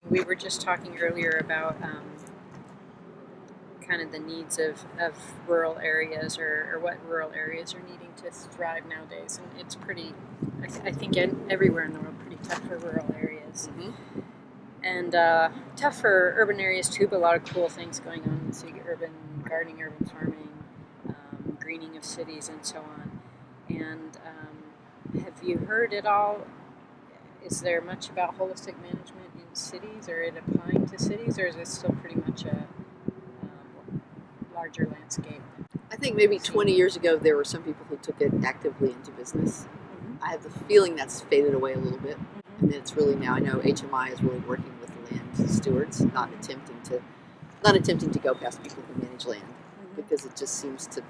We were just talking earlier about kind of the needs of rural areas or what rural areas are needing to thrive nowadays. And it's pretty, I think everywhere in the world, pretty tough for rural areas. Mm-hmm. And tough for urban areas too, but a lot of cool things going on. So you get urban gardening, urban farming, greening of cities, and so on. And have you heard at all? Is there much about holistic management in cities, or it applying to cities, or is it still pretty much a larger landscape? I think maybe 20 years ago there were some people who took it actively into business. Mm-hmm. I have the feeling that's faded away a little bit. Mm-hmm. And it's really now, I know HMI is really working with land stewards, not attempting to go past people who manage land, because it just seems to,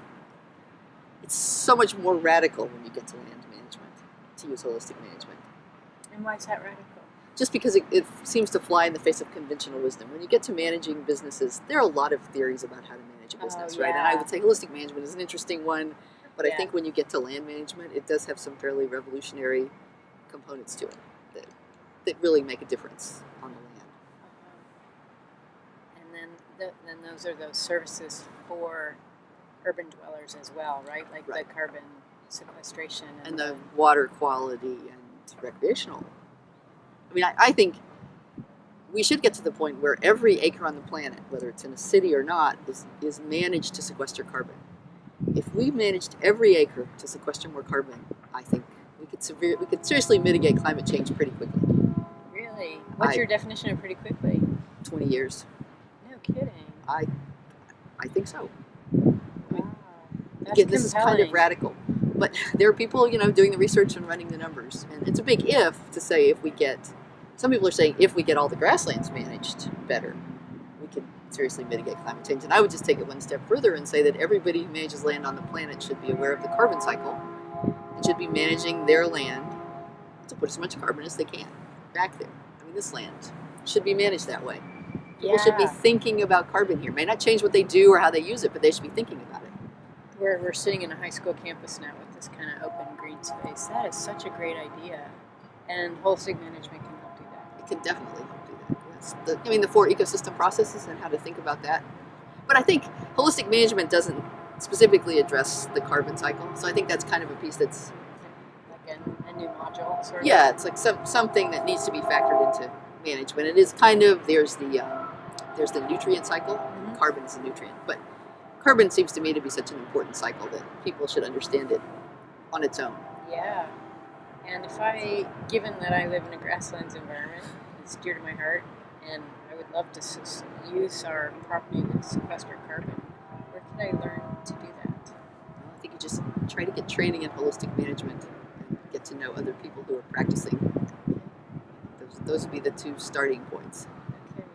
it's so much more radical when you get to land management, to use holistic management. And why is that radical? Just because it seems to fly in the face of conventional wisdom. When you get to managing businesses, there are a lot of theories about how to manage a business, right? And I would say holistic management is an interesting one, but I think when you get to land management, it does have some fairly revolutionary components to it that really make a difference on the land. And then those are those services for urban dwellers as well, right? Like the carbon sequestration and the water quality and recreational. I mean, I think we should get to the point where every acre on the planet, whether it's in a city or not, is managed to sequester carbon. If we managed every acre to sequester more carbon, I think we could seriously mitigate climate change pretty quickly. Really? What's your definition of pretty quickly? 20 years. No kidding. I think so. Wow. Again, this is kind of radical. But there are people, doing the research and running the numbers. And it's a big if to say some people are saying if we get all the grasslands managed better, we can seriously mitigate climate change. And I would just take it one step further and say that everybody who manages land on the planet should be aware of the carbon cycle and should be managing their land to put as much carbon as they can back there. I mean, this land should be managed that way. People should be thinking about carbon here. It may not change what they do or how they use it, but they should be thinking about it. We're sitting in a high school campus now with this kind of open green space. That is such a great idea. And holistic management can help do that. It can definitely help do that. The 4 ecosystem processes and how to think about that. But I think holistic management doesn't specifically address the carbon cycle. So I think that's kind of a piece that's like a new module, sort of. Yeah, it's like something that needs to be factored into management. It is kind of, there's the nutrient cycle. Mm-hmm. Carbon is a nutrient, but carbon seems to me to be such an important cycle that people should understand it on its own. Yeah. And given that I live in a grasslands environment, it's dear to my heart, and I would love to use our property to sequester carbon, where can I learn to do that? Well, I think you just try to get training in holistic management and get to know other people who are practicing. Those would be the 2 starting points. Okay.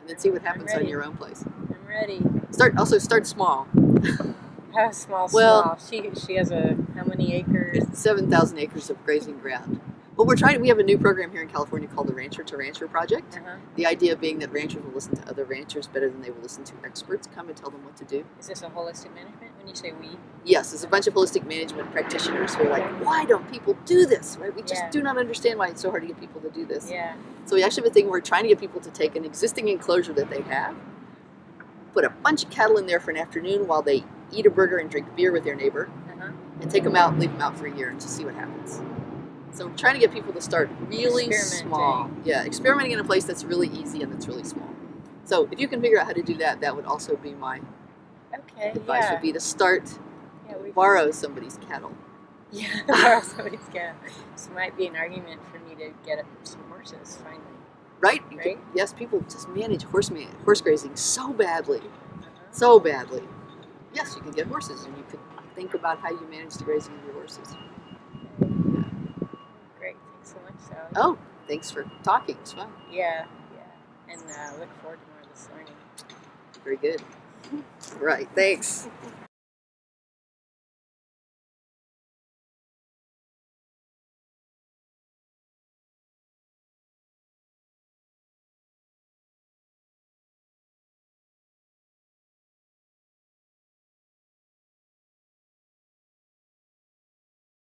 And then see what happens on your own place. I'm ready. Start small. How small? Well, she has how many acres? 7,000 acres of grazing ground. Well, we have a new program here in California called the Rancher to Rancher Project. Uh-huh. The idea being that ranchers will listen to other ranchers better than they will listen to experts come and tell them what to do. Is this a holistic management when you say we? Yes, there's a bunch of holistic management practitioners who are like, why don't people do this? Right? We just do not understand why it's so hard to get people to do this. Yeah. So we actually have a thing where we're trying to get people to take an existing enclosure that they have, put a bunch of cattle in there for an afternoon while they eat a burger and drink beer with their neighbor, and take them out and leave them out for a year and just see what happens. So we're trying to get people to start really small. Yeah, experimenting in a place that's really easy and that's really small. So if you can figure out how to do that, that would also be my advice would be to start, borrow somebody's cattle. Yeah, borrow somebody's cattle. This might be an argument for me to get some horses finally. Right? Yes, people just manage horse grazing so badly. So badly. Yes, you can get horses and you could think about how you manage the grazing of your horses. Great, thanks so much, Sally. Oh, thanks for talking. It's fun. Yeah. And look forward to more of this learning. Very good. Right, thanks.